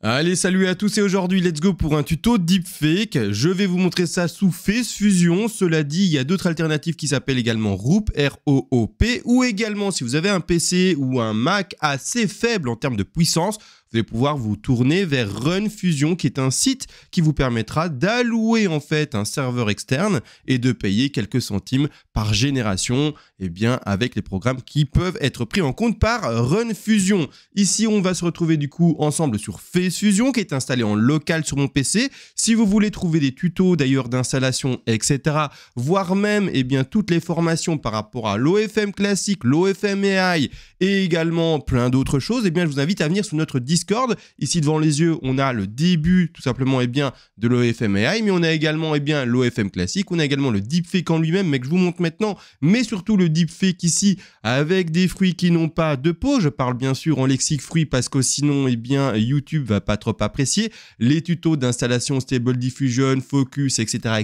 Allez, salut à tous et aujourd'hui, let's go pour un tuto deepfake. Je vais vous montrer ça sous Face Fusion. Cela dit, il y a d'autres alternatives qui s'appellent également Roop, R-O-O-P, ou également si vous avez un PC ou un Mac assez faible en termes de puissance, vous allez pouvoir vous tourner vers Run Fusion, qui est un site qui vous permettra d'allouer en fait un serveur externe et de payer quelques centimes par génération, avec les programmes qui peuvent être pris en compte par Run Fusion. Ici, on va se retrouver du coup ensemble sur Face Fusion, qui est installé en local sur mon PC. Si vous voulez trouver des tutos d'ailleurs d'installation, etc., voire même toutes les formations par rapport à l'OFM classique, l'OFM AI et également plein d'autres choses, je vous invite à venir sur notre Discord. Ici devant les yeux, on a le début tout simplement de l'OFM AI, mais on a également l'OFM classique, on a également le deepfake en lui-même, mais que je vous montre maintenant, mais surtout le deepfake ici avec des fruits qui n'ont pas de peau. Je parle bien sûr en lexique fruit parce que sinon YouTube va pas trop apprécier. Les tutos d'installation Stable Diffusion, Focus, etc.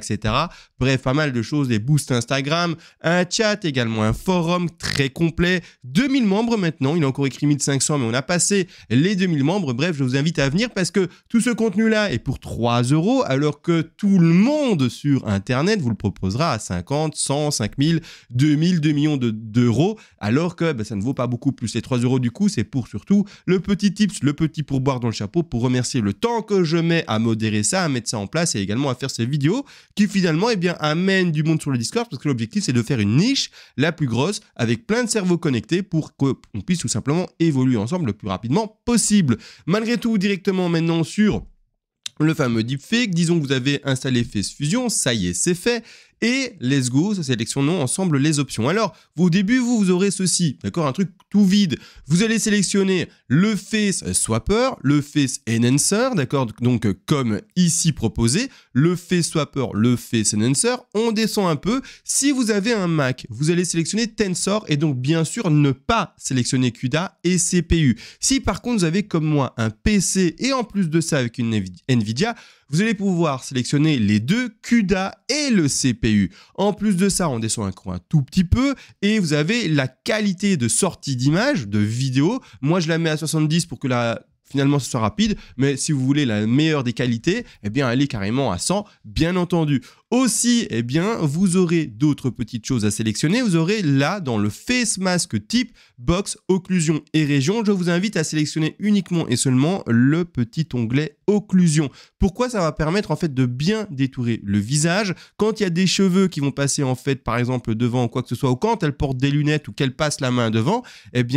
Bref, pas mal de choses, les boosts Instagram, un chat, également un forum très complet, 2000 membres maintenant, il a encore écrit 1500 mais on a passé les 2000 membres. Bref, je vous invite à venir parce que tout ce contenu-là est pour 3 € alors que tout le monde sur Internet vous le proposera à 50, 100, 5000, 2000, 2 millions d'euros alors que ça ne vaut pas beaucoup plus. Les 3 € du coup, c'est pour surtout le petit tips, le petit pourboire dans le chapeau pour remercier le temps que je mets à modérer ça, à mettre ça en place et également à faire ces vidéos qui finalement amènent du monde sur le Discord parce que l'objectif c'est de faire une niche la plus grosse avec plein de cerveaux connectés pour qu'on puisse tout simplement évoluer ensemble le plus rapidement possible. Malgré tout, directement maintenant sur le fameux deepfake, disons que vous avez installé Face Fusion, ça y est, c'est fait. Et let's go, sélectionnons ensemble les options. Alors, au début, vous aurez ceci, d'accord, un truc tout vide. Vous allez sélectionner le Face Swapper, le Face Enhancer, d'accord, donc comme ici proposé, le Face Swapper, le Face Enhancer. On descend un peu. Si vous avez un Mac, vous allez sélectionner Tensor et donc bien sûr ne pas sélectionner CUDA et CPU. Si par contre vous avez comme moi un PC et en plus de ça avec une Nvidia, vous allez pouvoir sélectionner les deux, CUDA et le CPU. En plus de ça, on descend un tout petit peu et vous avez la qualité de sortie d'image, de vidéo. Moi, je la mets à 70 pour que finalement ce soit rapide, mais si vous voulez la meilleure des qualités, allez carrément à 100, bien entendu. Aussi, vous aurez d'autres petites choses à sélectionner. Vous aurez là, dans le Face Mask type, Box, Occlusion et Région, je vous invite à sélectionner uniquement et seulement le petit onglet Occlusion. Pourquoi? Ça va permettre en fait de bien détourer le visage. Quand il y a des cheveux qui vont passer en fait, par exemple, devant ou quoi que ce soit, ou quand elle porte des lunettes ou qu'elle passe la main devant, il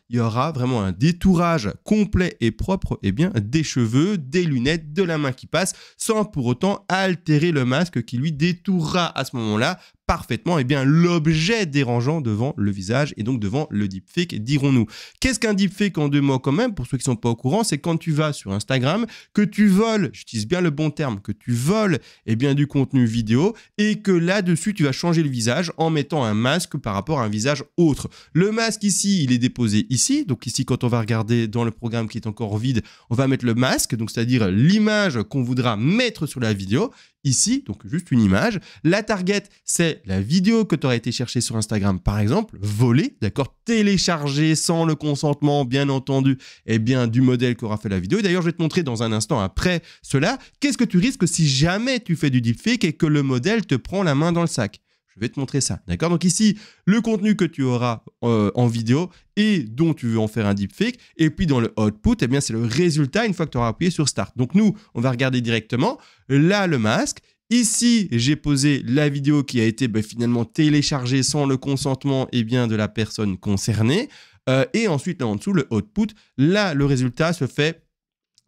y aura vraiment un détourage complet et propre des cheveux, des lunettes, de la main qui passe, sans pour autant altérer le masque qui lui détourera à ce moment-là parfaitement l'objet dérangeant devant le visage et donc devant le deepfake, dirons-nous. Qu'est-ce qu'un deepfake en 2 mots quand même, pour ceux qui ne sont pas au courant, c'est quand tu vas sur Instagram, que tu voles, j'utilise bien le bon terme, que tu voles du contenu vidéo et que là-dessus tu vas changer le visage en mettant un masque par rapport à un visage autre. Le masque ici, il est déposé ici, donc ici quand on va regarder dans le programme qui est encore vide, on va mettre le masque, donc c'est-à-dire l'image qu'on voudra mettre sur la vidéo. Ici, donc juste une image. La target, c'est la vidéo que tu aurais été chercher sur Instagram, par exemple, volée, d'accord, téléchargée sans le consentement, bien entendu, du modèle qu'aura fait la vidéo. D'ailleurs, je vais te montrer dans un instant après cela, qu'est-ce que tu risques si jamais tu fais du deepfake et que le modèle te prend la main dans le sac. Je vais te montrer ça, d'accord? Donc ici, le contenu que tu auras en vidéo et dont tu veux en faire un deepfake. Et puis dans le output, c'est le résultat une fois que tu auras appuyé sur Start. Donc nous, on va regarder directement. Là, le masque. Ici, j'ai posé la vidéo qui a été finalement téléchargée sans le consentement de la personne concernée. Et ensuite, là en dessous, le output. Là, le résultat se fait.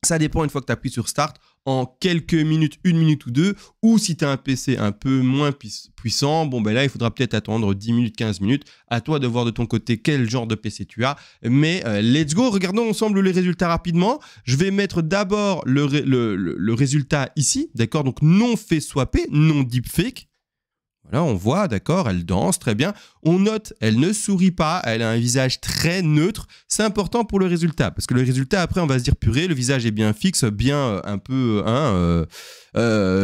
Ça dépend une fois que tu appuies sur Start en quelques minutes, 1 minute ou 2, ou si tu as un PC un peu moins puissant, là il faudra peut-être attendre 10 minutes, 15 minutes, à toi de voir de ton côté quel genre de PC tu as, mais let's go, regardons ensemble les résultats rapidement. Je vais mettre d'abord le résultat ici, d'accord, donc non fait swapper, non deepfake. Voilà, on voit, d'accord, elle danse, très bien. On note, elle ne sourit pas, elle a un visage très neutre. C'est important pour le résultat, parce que le résultat, après, on va se dire, purée, le visage est bien fixe, bien un peu,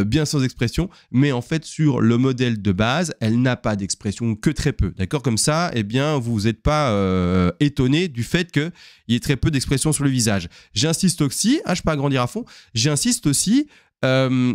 bien sans expression. Mais en fait, sur le modèle de base, elle n'a pas d'expression, que très peu, d'accord. Comme ça, eh bien, vous n'êtes pas étonné du fait qu'il y ait très peu d'expression sur le visage. J'insiste aussi, je peux agrandir à fond, j'insiste aussi,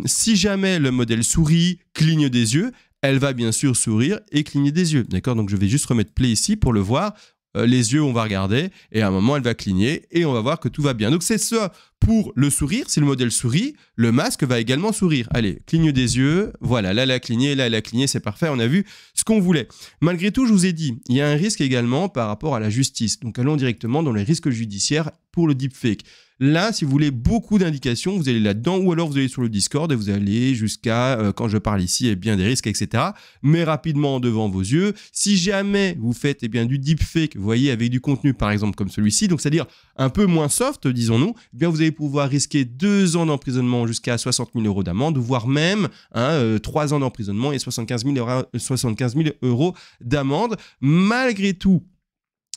si jamais le modèle sourit, cligne des yeux, elle va bien sûr sourire et cligner des yeux. D'accord? Donc, je vais juste remettre play ici pour le voir. Les yeux, on va regarder et à un moment, elle va cligner et on va voir que tout va bien. Donc, c'est ça pour le sourire. Si le modèle sourit, le masque va également sourire. Allez, cligne des yeux. Voilà, là, elle a cligné, là, elle a cligné. C'est parfait. On a vu ce qu'on voulait. Malgré tout, je vous ai dit, il y a un risque également par rapport à la justice. Donc, allons directement dans les risques judiciaires pour le deepfake. Là, si vous voulez beaucoup d'indications, vous allez là-dedans ou alors vous allez sur le Discord et vous allez jusqu'à, quand je parle ici, eh bien, des risques, etc. Mais rapidement devant vos yeux. Si jamais vous faites eh bien, du deepfake, vous voyez, avec du contenu par exemple comme celui-ci, donc c'est-à-dire un peu moins soft, disons-nous, eh bien, vous allez pouvoir risquer 2 ans d'emprisonnement jusqu'à 60 000 € d'amende, voire même 3 ans d'emprisonnement et 75 000 € d'amende. Malgré tout,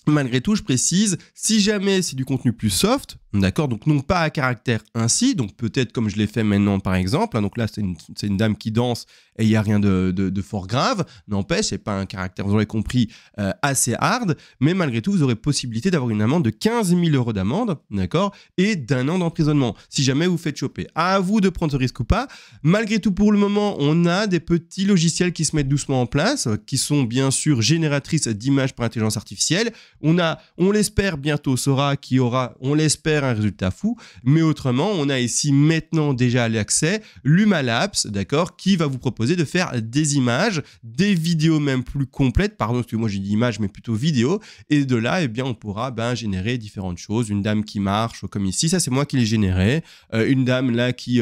je précise, si jamais c'est du contenu plus soft, d'accord, donc non pas à caractère ainsi, donc peut-être comme je l'ai fait maintenant par exemple, donc là c'est une dame qui danse et il n'y a rien de fort grave, n'empêche, c'est pas un caractère, vous aurez compris, assez hard, mais malgré tout, vous aurez possibilité d'avoir une amende de 15 000 € d'amende, d'accord, et d'1 an d'emprisonnement, si jamais vous faites choper. À vous de prendre ce risque ou pas. Malgré tout, pour le moment, on a des petits logiciels qui se mettent doucement en place, qui sont bien sûr génératrices d'images par intelligence artificielle. On l'espère bientôt, Sora, qui aura, on l'espère, un résultat fou, mais autrement, on a ici maintenant déjà à l'accès l'Humalabs, d'accord, qui va vous proposer de faire des images, des vidéos même plus complètes, pardon, parce que moi j'ai dit images, mais plutôt vidéos, et de là, eh bien, on pourra générer différentes choses, une dame qui marche, comme ici, ça c'est moi qui l'ai généré, une dame là qui...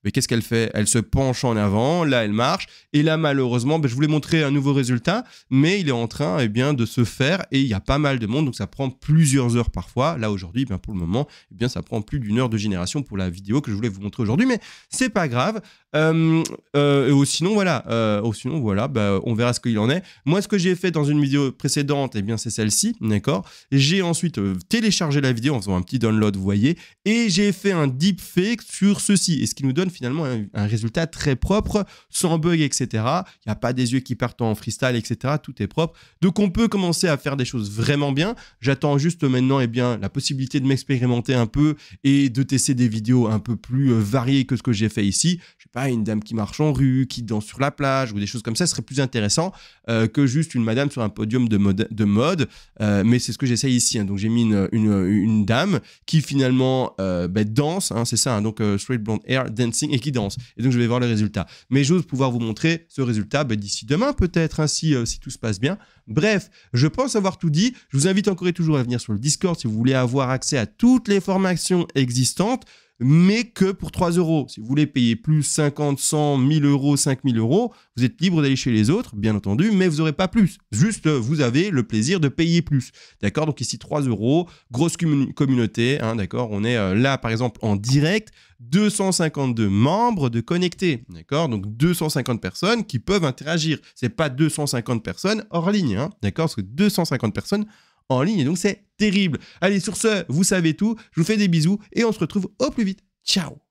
mais qu'est-ce qu'elle fait? Elle se penche en avant, là elle marche, et là malheureusement, je voulais montrer un nouveau résultat, mais il est en train de se faire, et il y a pas mal de monde, donc ça prend plusieurs heures parfois. Là aujourd'hui, pour le moment, ça prend plus d'1 heure de génération pour la vidéo que je voulais vous montrer aujourd'hui, mais c'est pas grave. Sinon voilà, on verra ce qu'il en est. Moi, ce que j'ai fait dans une vidéo précédente, c'est celle-ci, d'accord. J'ai ensuite téléchargé la vidéo en faisant un petit download, vous voyez, et j'ai fait un deepfake sur ceci, et ce qui nous donne finalement un résultat très propre, sans bug, etc. Il n'y a pas des yeux qui partent en freestyle, etc. Tout est propre. Donc, on peut commencer à faire des choses vraiment bien. J'attends juste maintenant la possibilité de m'expérimenter un peu et de tester des vidéos un peu plus variées que ce que j'ai fait ici. Je sais pas, une dame qui marche en rue, qui danse sur la plage ou des choses comme ça, ce serait plus intéressant que juste une madame sur un podium de mode. Mais c'est ce que j'essaye ici. Donc, j'ai mis une dame qui finalement danse, c'est ça, donc straight blonde hair, dancing, et qui danse. Et donc, je vais voir le résultat. Mais j'ose pouvoir vous montrer ce résultat d'ici demain, peut-être, si tout se passe bien. Bref, je pense avoir tout dit. Je vous invite encore et toujours à venir sur le Discord si vous voulez avoir accès à toutes les formations existantes, mais que pour 3 €. Si vous voulez payer plus 50, 100, 1000 €, 5000 €, vous êtes libre d'aller chez les autres, bien entendu, mais vous n'aurez pas plus. Juste, vous avez le plaisir de payer plus. D'accord? Donc ici, 3 €, grosse communauté, d'accord? On est là, par exemple, en direct, 252 membres de connectés, d'accord? Donc 250 personnes qui peuvent interagir. C'est pas 250 personnes hors ligne, d'accord? Parce que 250 personnes en ligne, et donc c'est terrible. Allez, sur ce, vous savez tout. Je vous fais des bisous et on se retrouve au plus vite. Ciao!